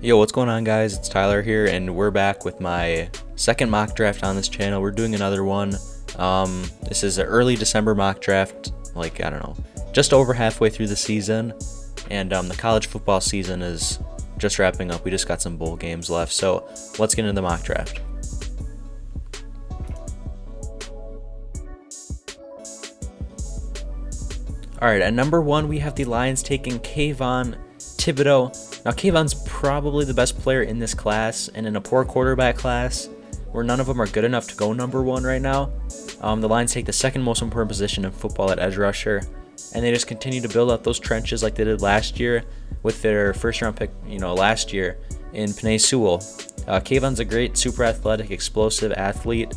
Yo, what's going on, guys? It's Tyler here, and we're back with my second mock draft on this channel. We're doing another one. This is an early December mock draft, like, I don't know, just over halfway through the season, and the college football season is just wrapping up. We just got some bowl games left, so let's get into the mock draft. Alright, at number 1, we have the Lions taking Kayvon Thibodeaux. Now, Kayvon's probably the best player in this class, and in a poor quarterback class, where none of them are good enough to go number 1 right now. The Lions take the second most important position in football at edge rusher, and they just continue to build up those trenches like they did last year with their first-round pick, last year in Penei Sewell. Kayvon's a great, super athletic, explosive athlete,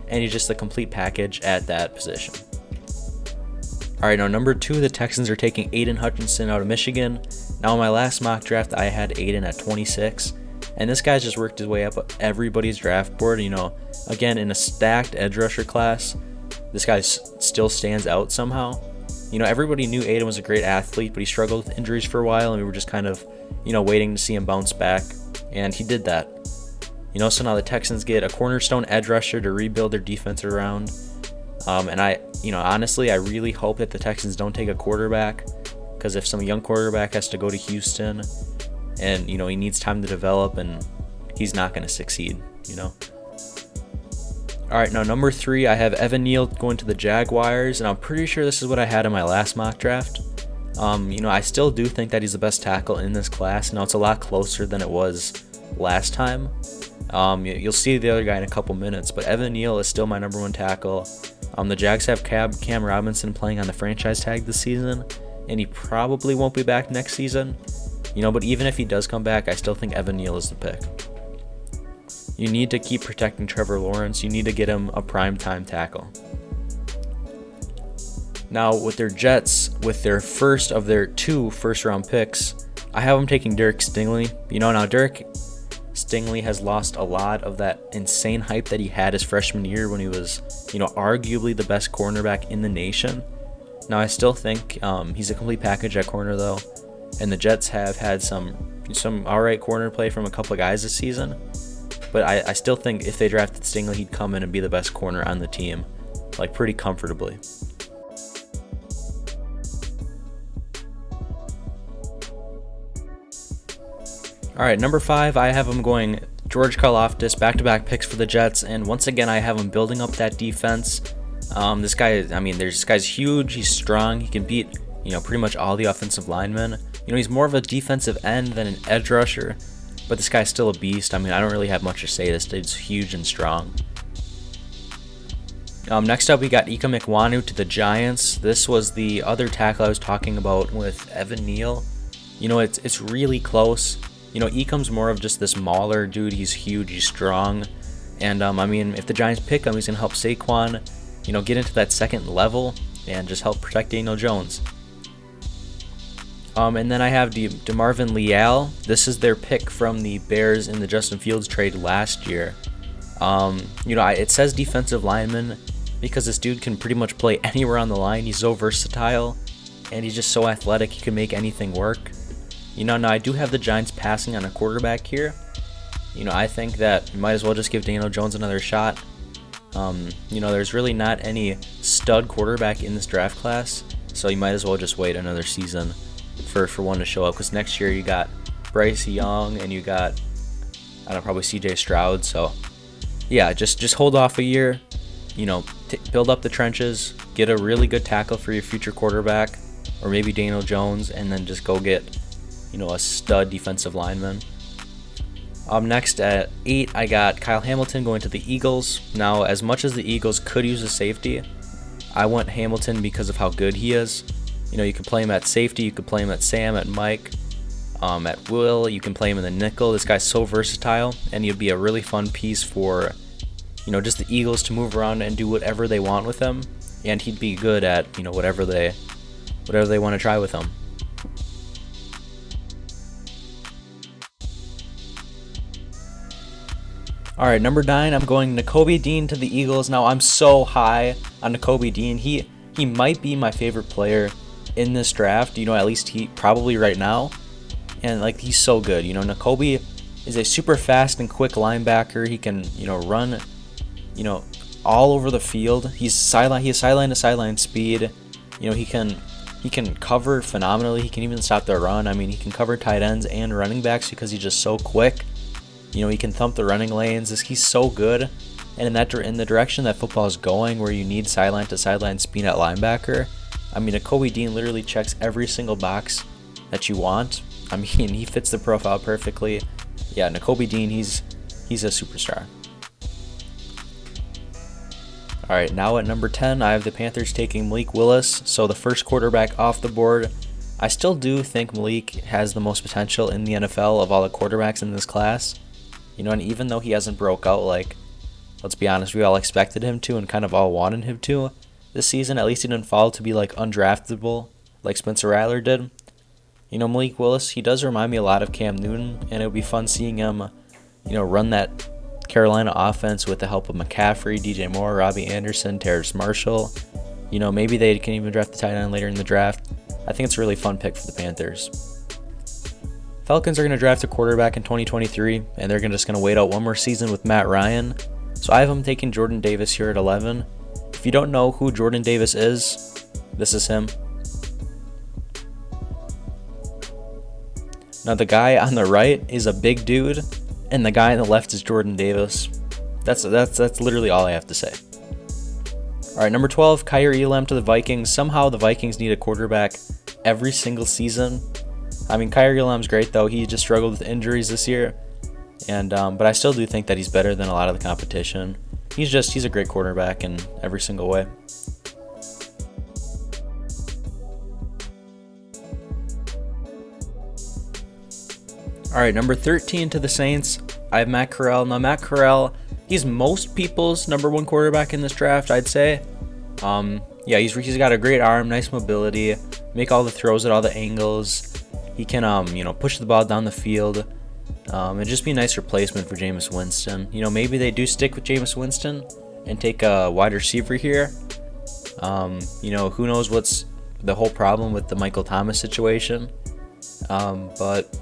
and he's just a complete package at that position. Alright, now number 2, the Texans are taking Aiden Hutchinson out of Michigan. Now in my last mock draft, I had Aiden at 26, and this guy's just worked his way up everybody's draft board. Again, in a stacked edge rusher class, this guy still stands out somehow. Everybody knew Aiden was a great athlete, but he struggled with injuries for a while, and we were just kind of, waiting to see him bounce back, and he did that. So now the Texans get a cornerstone edge rusher to rebuild their defense around. And honestly, I really hope that the Texans don't take a quarterback, because if some young quarterback has to go to Houston and, he needs time to develop, and he's not going to succeed, All right, now number 3, I have Evan Neal going to the Jaguars, and I'm pretty sure this is what I had in my last mock draft. I still do think that he's the best tackle in this class. Now, it's a lot closer than it was last time. You'll see the other guy in a couple minutes, but Evan Neal is still my number 1 tackle. The Jags have Cam Robinson playing on the franchise tag this season, and he probably won't be back next season. But even if he does come back, I still think Evan Neal is the pick. You need to keep protecting Trevor Lawrence. You need to get him a primetime tackle. Now, with their Jets, with their first of their 2 first-round picks, I have them taking Derek Stingley. Now Derek Stingley has lost a lot of that insane hype that he had his freshman year when he was, arguably the best cornerback in the nation. Now, I still think he's a complete package at corner, though, and the Jets have had some alright corner play from a couple of guys this season, but I still think if they drafted Stingley, he'd come in and be the best corner on the team, like, pretty comfortably. Alright, number 5, I have him going George Karlaftis, back-to-back picks for the Jets, and once again, I have him building up that defense. This guy's huge, he's strong, he can beat, pretty much all the offensive linemen. He's more of a defensive end than an edge rusher, but this guy's still a beast. I don't really have much to say. This dude's huge and strong. Next up, we got Ika Mikwanu to the Giants. This was the other tackle I was talking about with Evan Neal. It's really close. Ekam's more of just this mauler dude. He's huge, he's strong. And, if the Giants pick him, he's going to help Saquon, get into that second level and just help protect Daniel Jones. And then I have DeMarvin Leal. This is their pick from the Bears in the Justin Fields trade last year. It says defensive lineman because this dude can pretty much play anywhere on the line. He's so versatile, and he's just so athletic. He can make anything work. Now I do have the Giants passing on a quarterback here. I think that you might as well just give Daniel Jones another shot. There's really not any stud quarterback in this draft class, so you might as well just wait another season for one to show up, because next year you got Bryce Young and you got, probably CJ Stroud. So yeah, just hold off a year, build up the trenches, get a really good tackle for your future quarterback, or maybe Daniel Jones, and then just go get a stud defensive lineman. Next at 8, I got Kyle Hamilton going to the Eagles. Now, as much as the Eagles could use a safety, I want Hamilton because of how good he is. You can play him at safety, you can play him at Sam, at Mike, at Will, you can play him in the nickel. This guy's so versatile, and he'd be a really fun piece for, just the Eagles to move around and do whatever they want with him, and he'd be good at, whatever they want to try with him. Alright, number 9, I'm going Nakobe Dean to the Eagles. Now, I'm so high on Nakobe Dean. He might be my favorite player in this draft, at least he probably right now. And, he's so good. Nakobe is a super fast and quick linebacker. He can, run, all over the field. He has sideline to sideline speed. He can cover phenomenally. He can even stop the run. I mean, he can cover tight ends and running backs because he's just so quick. He can thump the running lanes. He's so good. And in the direction that football is going, where you need sideline to sideline speed at linebacker, I mean, Nakobe Dean literally checks every single box that you want. I mean, he fits the profile perfectly. Yeah, Nakobe Dean, he's a superstar. All right, now at number 10, I have the Panthers taking Malik Willis, so the first quarterback off the board. I still do think Malik has the most potential in the NFL of all the quarterbacks in this class. And even though he hasn't broke out like, let's be honest, we all expected him to and kind of all wanted him to this season, at least he didn't fall to be like undraftable like Spencer Rattler did. Malik Willis, he does remind me a lot of Cam Newton, and it would be fun seeing him, run that Carolina offense with the help of McCaffrey, DJ Moore, Robbie Anderson, Terrace Marshall. Maybe they can even draft the tight end later in the draft. I think it's a really fun pick for the Panthers. Falcons are going to draft a quarterback in 2023, and they're just going to wait out one more season with Matt Ryan. So I have him taking Jordan Davis here at 11. If you don't know who Jordan Davis is, this is him. Now the guy on the right is a big dude, and the guy on the left is Jordan Davis. That's literally all I have to say. All right, number 12, Kaiir Elam to the Vikings. Somehow the Vikings need a quarterback every single season. I mean, Kaiir Elam's great though. He just struggled with injuries this year, but I still do think that he's better than a lot of the competition. He's a great quarterback in every single way. All right, number 13 to the Saints, I have Matt Corral. Now, Matt Corral, he's most people's number one quarterback in this draft, I'd say. He's got a great arm, nice mobility, make all the throws at all the angles. He can, push the ball down the field. It'd just be a nice replacement for Jameis Winston. Maybe they do stick with Jameis Winston and take a wide receiver here. Who knows what's the whole problem with the Michael Thomas situation. But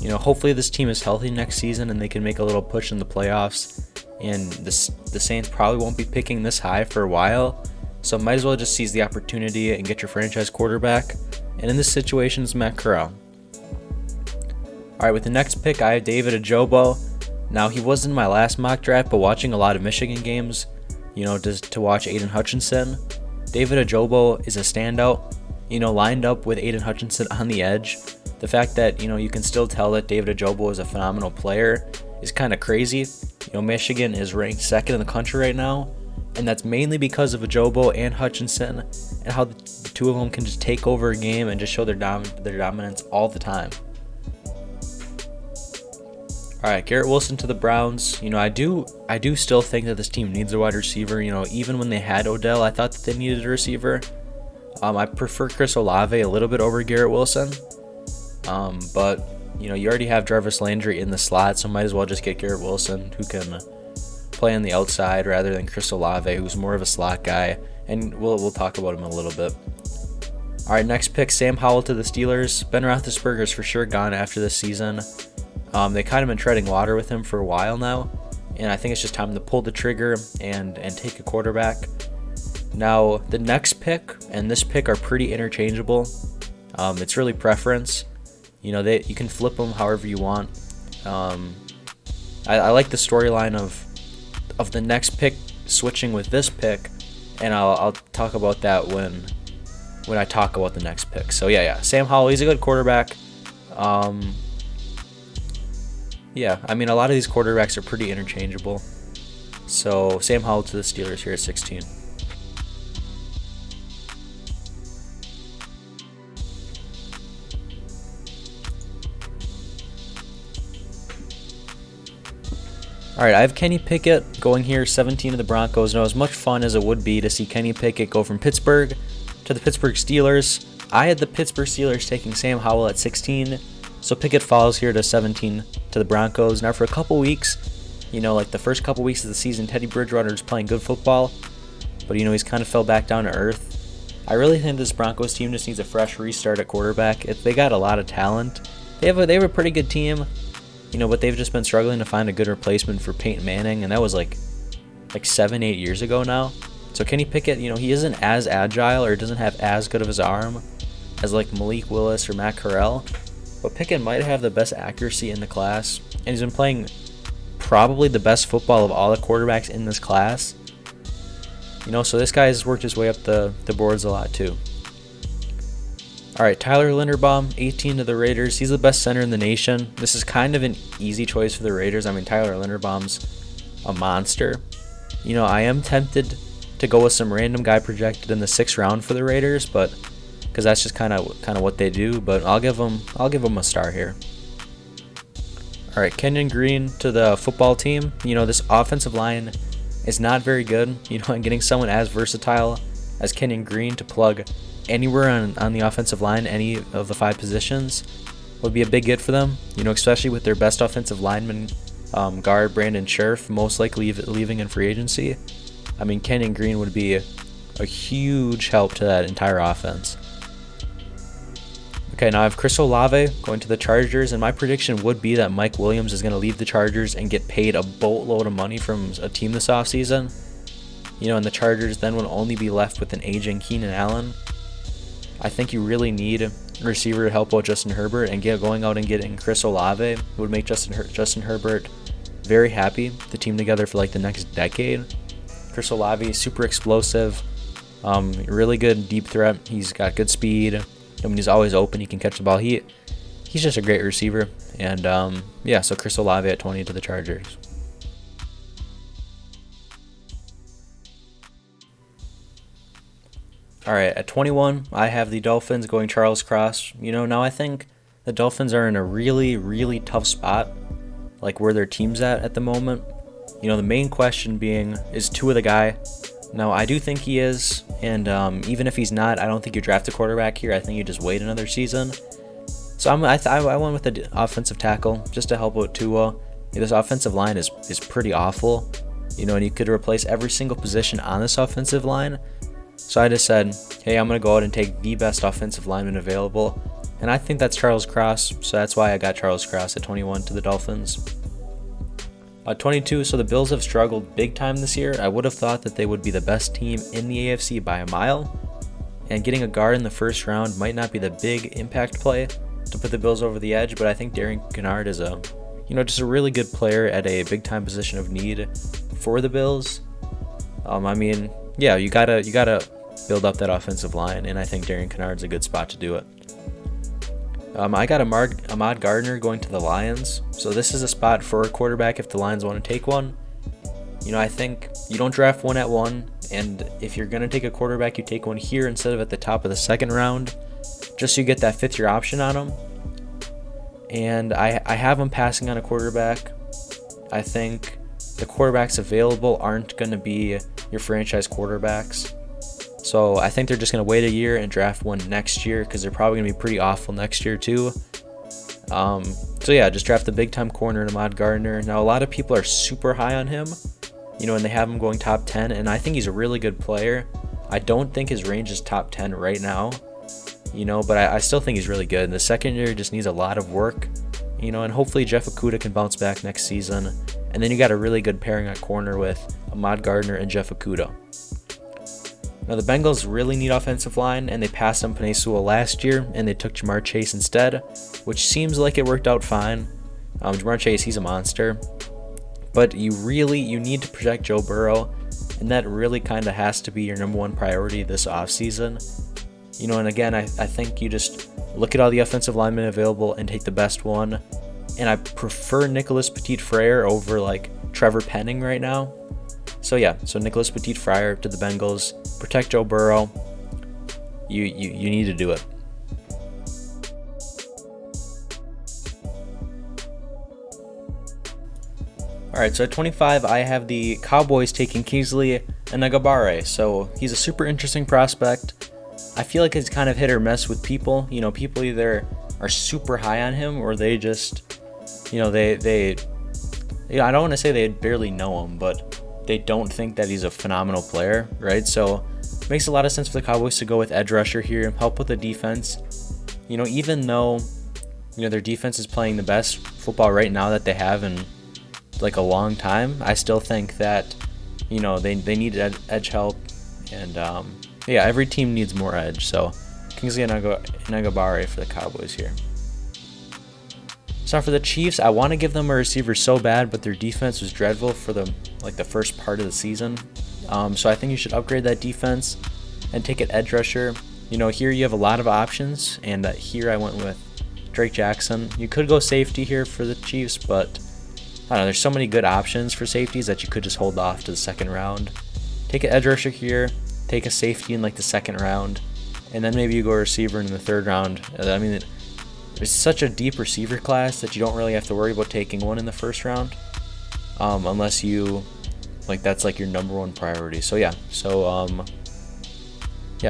hopefully this team is healthy next season and they can make a little push in the playoffs. And the Saints probably won't be picking this high for a while. So might as well just seize the opportunity and get your franchise quarterback. And in this situation, it's Matt Corral. All right, with the next pick, I have David Ojabo. Now, he wasn't in my last mock draft, but watching a lot of Michigan games, just to watch Aiden Hutchinson, David Ojabo is a standout, lined up with Aiden Hutchinson on the edge. The fact that, you can still tell that David Ojabo is a phenomenal player is kind of crazy. Michigan is ranked second in the country right now, and that's mainly because of Ojabo and Hutchinson and how the two of them can just take over a game and just show their dominance all the time. All right, Garrett Wilson to the Browns. I do still think that this team needs a wide receiver. Even when they had Odell, I thought that they needed a receiver. I prefer Chris Olave a little bit over Garrett Wilson. But you already have Jarvis Landry in the slot, so might as well just get Garrett Wilson, who can play on the outside rather than Chris Olave, who's more of a slot guy. And we'll talk about him a little bit. All right, next pick, Sam Howell to the Steelers. Ben Roethlisberger's for sure gone after this season. They kind of been treading water with him for a while now, and I think it's just time to pull the trigger and take a quarterback. Now, the next pick and this pick are pretty interchangeable. It's really preference. You can flip them however you want. I like the storyline of the next pick switching with this pick, and I'll talk about that when I talk about the next pick. So yeah, Sam Howell, he's a good quarterback. A lot of these quarterbacks are pretty interchangeable. So Sam Howell to the Steelers here at 16. All right, I have Kenny Pickett going here, 17 to the Broncos. Now, as much fun as it would be to see Kenny Pickett go from Pittsburgh to the Pittsburgh Steelers, I had the Pittsburgh Steelers taking Sam Howell at 16. So Pickett falls here to 17 to the Broncos. Now, for a couple weeks, like the first couple weeks of the season, Teddy Bridgewater is playing good football, but he's kind of fell back down to earth. I really think this Broncos team just needs a fresh restart at quarterback. They got a lot of talent. They have a pretty good team. But they've just been struggling to find a good replacement for Peyton Manning, and that was like 7-8 years ago now. So Kenny Pickett, he isn't as agile or doesn't have as good of his arm as like Malik Willis or Matt Corral, but Pickett might have the best accuracy in the class, and he's been playing probably the best football of all the quarterbacks in this class. So this guy has worked his way up the boards a lot too. All right, Tyler Linderbaum, 18 to the Raiders. He's the best center in the nation. This is kind of an easy choice for the Raiders. I mean, Tyler Linderbaum's a monster. I am tempted to go with some random guy projected in the 6th round for the Raiders, but because that's just kind of what they do. But I'll give them a star here. All right, Kenyon Green to the football team. This offensive line is not very good. And getting someone as versatile as Kenyon Green to plug anywhere on the offensive line, any of the 5 positions, would be a big get for them. Especially with their best offensive lineman, guard Brandon Scherf, most likely leaving in free agency. I mean, Kenyon Green would be a huge help to that entire offense. Okay, now I have Chris Olave going to the Chargers, and my prediction would be that Mike Williams is going to leave the Chargers and get paid a boatload of money from a team this offseason. And the Chargers then would only be left with an aging Keenan Allen. I think you really need a receiver to help out Justin Herbert, and going out and getting Chris Olave would make Justin Herbert very happy. The team together for like the next decade. Chris Olave, super explosive, really good deep threat. He's got good speed. He's always open. He can catch the ball. He's just a great receiver. And so Chris Olave at 20 to the Chargers. All right, at 21, I have the Dolphins going Charles Cross. Now I think the Dolphins are in a really, really tough spot, like where their team's at the moment. The main question being, is Tua the guy? Now, I do think he is, and even if he's not, I don't think you draft a quarterback here. I think you just wait another season. So I went with the offensive tackle just to help out Tua. This offensive line is pretty awful, and you could replace every single position on this offensive line. So I just said, hey, I'm going to go out and take the best offensive lineman available, and I think that's Charles Cross, so that's why I got Charles Cross at 21 to the Dolphins. 22, so the Bills have struggled big time this year. I would have thought that they would be the best team in the AFC by a mile, and getting a guard in the 1st round might not be the big impact play to put the Bills over the edge, but I think Darian Kinnard is just a really good player at a big time position of need for the Bills. You gotta build up that offensive line, and I think Darian Kinnard's a good spot to do it. I got Ahmad Gardner going to the Lions, so this is a spot for a quarterback if the Lions want to take one. I think you don't draft one at 1, and if you're going to take a quarterback, you take one here instead of at the top of the 2nd round, just so you get that 5th-year option on him. And I have him passing on a quarterback. I think the quarterbacks available aren't going to be your franchise quarterbacks. So I think they're just going to wait a year and draft one next year, because they're probably going to be pretty awful next year too. Just draft the big-time corner, Ahmad Gardner. Now, a lot of people are super high on him, and they have him going top 10, and I think he's a really good player. I don't think his range is top 10 right now, but I still think he's really good. And the second year just needs a lot of work, and hopefully Jeff Okudah can bounce back next season. And then you got a really good pairing at corner with Ahmad Gardner and Jeff Okudah. Now, the Bengals really need offensive line, and they passed on Penei Sewell last year, and they took Jamar Chase instead, which seems like it worked out fine. Jamar Chase, he's a monster. But you need to protect Joe Burrow, and that really kind of has to be your number one priority this offseason. And again, I think you just look at all the offensive linemen available and take the best one. And I prefer Nicholas Petit-Frere over Trevor Penning right now. So Nicholas Petit-Frere to the Bengals. Protect Joe Burrow. You need to do it. All right, so at 25, I have the Cowboys taking Kingsley Enagbare. So he's a super interesting prospect. I feel like it's kind of hit or miss with people. People either are super high on him, or they just, they I don't want to say they barely know him, but they don't think that he's a phenomenal player, right? So it makes a lot of sense for the Cowboys to go with edge rusher here and help with the defense. Even though, their defense is playing the best football right now that they have in like a long time, I still think that, they need edge help. And every team needs more edge. So Kingsley Enagbare for the Cowboys here. So for the Chiefs, I want to give them a receiver so bad, but their defense was dreadful for the first part of the season. So I think you should upgrade that defense and take an edge rusher. Here you have a lot of options, and here I went with Drake Jackson. You could go safety here for the Chiefs, but I don't know. There's so many good options for safeties that you could just hold off to the second round. Take an edge rusher here. Take a safety in the second round, and then maybe you go a receiver in the third round. I mean, it's such a deep receiver class that you don't really have to worry about taking one in the first round, unless you that's your number one priority. So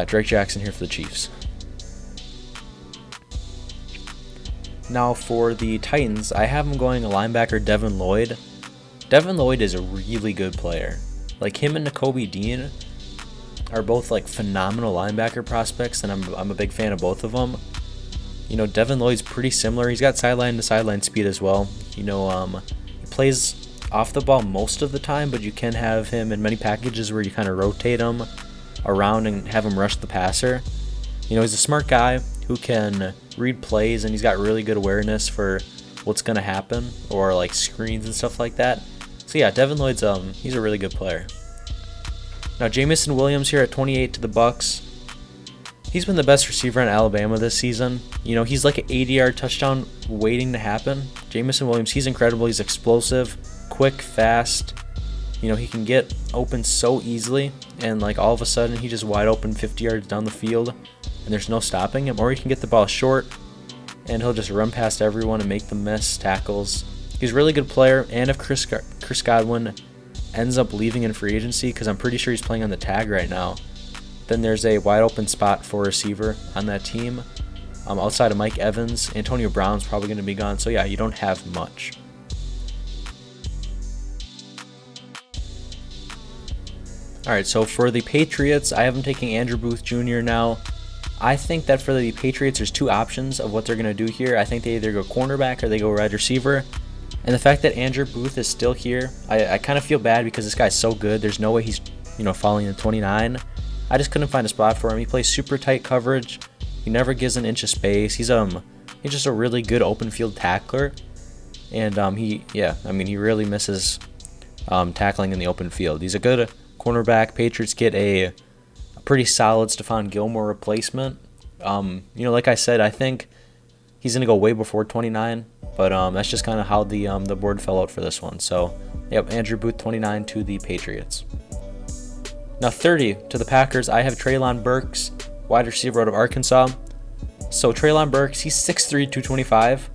Drake Jackson here for the Chiefs. Now for the Titans, I have him going a linebacker, Devin Lloyd. Devin Lloyd is a really good player. Him and Nakobe Dean are both phenomenal linebacker prospects, and I'm a big fan of both of them. Devin Lloyd's pretty similar. He's got sideline to sideline speed as well. He plays off the ball most of the time, but you can have him in many packages where you kind of rotate him around and have him rush the passer. He's a smart guy who can read plays, and he's got really good awareness for what's going to happen, or screens and stuff like that. So Devin Lloyd's he's a really good player. Now Jamison Williams here at 28 to the Bucs. He's been the best receiver in Alabama this season. He's like an 80-yard touchdown waiting to happen. Jamison Williams, he's incredible. He's explosive, quick, fast. He can get open so easily, and all of a sudden he's just wide open 50 yards down the field, and there's no stopping him. Or he can get the ball short, and he'll just run past everyone and make them miss tackles. He's a really good player, and if Chris Godwin ends up leaving in free agency, because I'm pretty sure he's playing on the tag right now, then there's a wide open spot for receiver on that team. Outside of Mike Evans, Antonio Brown's probably going to be gone. So you don't have much. All right, so for the Patriots, I have them taking Andrew Booth Jr. now. I think that for the Patriots, there's two options of what they're going to do here. I think they either go cornerback or they go wide receiver. And the fact that Andrew Booth is still here, I kind of feel bad because this guy's so good. There's no way he's falling in 29. I just couldn't find a spot for him. He plays super tight coverage. He never gives an inch of space. He's just a really good open field tackler. And he really misses tackling in the open field. He's a good cornerback. Patriots get a pretty solid Stephon Gilmore replacement. Like I said, I think he's going to go way before 29, but that's just kind of how the board fell out for this one. So, Andrew Booth 29 to the Patriots. Now 30 to the Packers, I have Treylon Burks, wide receiver out of Arkansas. So Treylon Burks, he's 6'3", 225,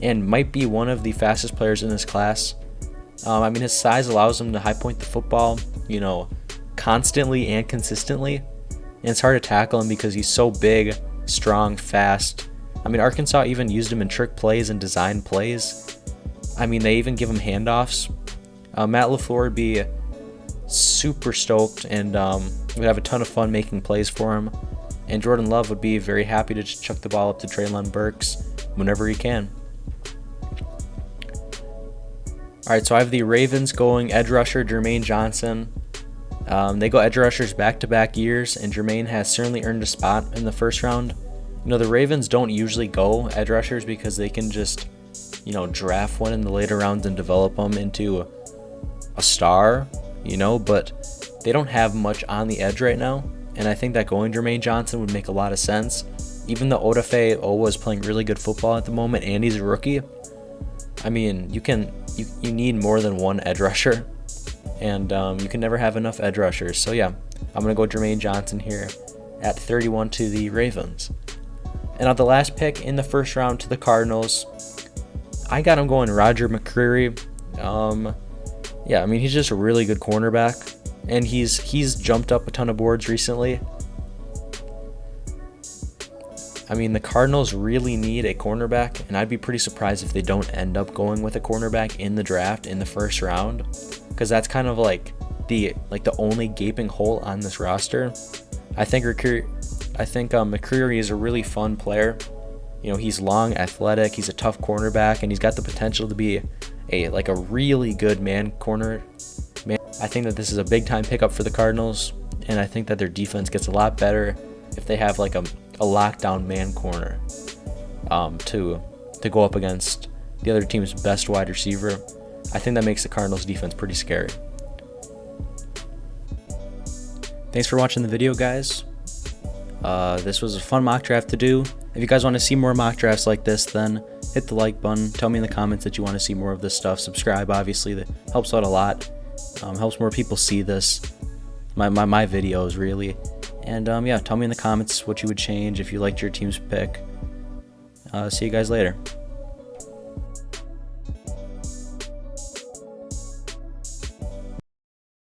and might be one of the fastest players in this class. His size allows him to high point the football, constantly and consistently. And it's hard to tackle him because he's so big, strong, fast. Arkansas even used him in trick plays and design plays. They even give him handoffs. Matt LaFleur would be super stoked and would have a ton of fun making plays for him. And Jordan Love would be very happy to just chuck the ball up to Treylon Burks whenever he can. All right, so I have the Ravens going edge rusher Jermaine Johnson. They go edge rushers back-to-back years, and Jermaine has certainly earned a spot in the first round. The Ravens don't usually go edge rushers because they can just, draft one in the later rounds and develop them into a star, but they don't have much on the edge right now. And I think that going Jermaine Johnson would make a lot of sense. Even though Odafe Owa is playing really good football at the moment and he's a rookie, you need more than one edge rusher. And you can never have enough edge rushers. So I'm going to go Jermaine Johnson here at 31 to the Ravens. And on the last pick in the first round to the Cardinals, I got him going Roger McCreary. He's just a really good cornerback, and he's jumped up a ton of boards recently. The Cardinals really need a cornerback, and I'd be pretty surprised if they don't end up going with a cornerback in the draft in the first round, because that's kind of the only gaping hole on this roster. I think McCreary is a really fun player. He's long, athletic, he's a tough cornerback, and he's got the potential to be a really good man corner. I think that this is a big time pickup for the Cardinals, and I think that their defense gets a lot better if they have like a lockdown man corner to go up against the other team's best wide receiver. I think that makes the Cardinals defense pretty scary. Thanks for watching the video, guys. This was a fun mock draft to do. If you guys want to see more mock drafts like this, then hit the like button. Tell me in the comments that you want to see more of this stuff. Subscribe, obviously, that helps out a lot. Helps more people see this, my videos, really. And yeah, tell me in the comments what you would change if you liked your team's pick. See you guys later.